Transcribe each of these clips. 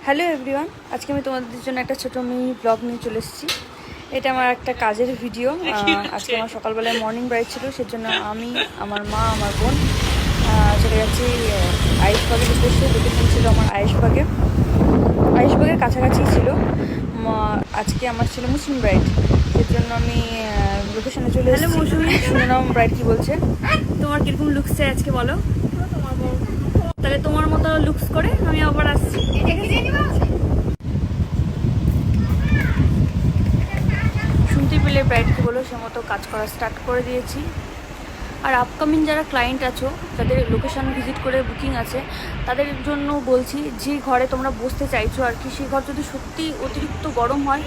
Hello everyone, আজকে আমি তোমাদের জন্য একটা ছোটো মিনি ব্লগ নিয়ে চলে এসেছি। এটা আমার একটা কাজের ভিডিও। আজকে আমার সকালবেলায় মর্নিং ব্রাইড ছিল, সেজন্য আমি, আমার মা, আমার বোন চলে যাচ্ছি আয়েশবাগের উদ্দেশ্যে। লোকেশন ছিল আমার আয়েশবাগের কাছাকাছি ছিল। আজকে আমার ছিল মুসলিম ব্রাইড, সেজন্য আমি লোকেশনে চলে এসেছি। শুনে নাও ব্রাইড কী বলছে। তোমার কীরকম লুকস চাই আজকে বলো? তাহলে তোমার মতো লুকস করে আমি আবার আসছি। শুনতে পেলে ব্রাইডকে বলো, সে মতো কাজ করা স্টার্ট করে দিয়েছি। আর আপকামিং যারা ক্লায়েন্ট আছো, যাদের লোকেশান ভিজিট করে বুকিং আছে, তাদের জন্য বলছি, যে ঘরে তোমরা বসতে চাইছো আর কি, সেই ঘর যদি সত্যি অতিরিক্ত গরম হয়,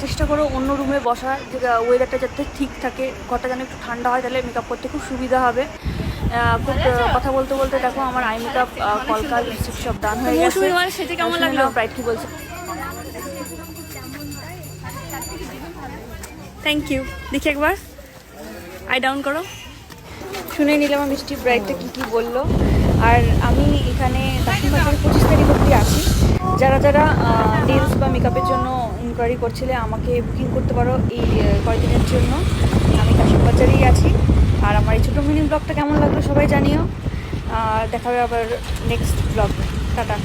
চেষ্টা করো অন্য রুমে বসার, যে ওয়েদারটা যাতে ঠিক থাকে, ঘরটা যেন একটু ঠান্ডা হয়, তাহলে মেকআপ করতে খুব সুবিধা হবে। খুব কথা বলতে বলতে দেখো আমার আই মেকআপ, কলকা, লিপস্টিক সব ডান হয়ে গেছে। সেটা কেমন লাগলো? ব্রাইড কি বলছে? Thank you. দেখি একবার আই ডাউন করো। শুনে নিলাম মিষ্টি ব্রাইডটা কী কী বললো। আর আমি এখানে কাশিমবাজারের 25 তারিখ অবধি আছি। যারা যারা নেলস বা মেকআপের জন্য ইনকোয়ারি করছিলে, আমাকে বুকিং করতে পারো এই কয়েকদিনের জন্য। আমি কাশিমবাজারেই আছি। আর আমার এই ছোটো মিনি ব্লগটা কেমন লাগলো সবাই জানিও। দেখা হবে আবার নেক্সট ব্লগ। টাটা।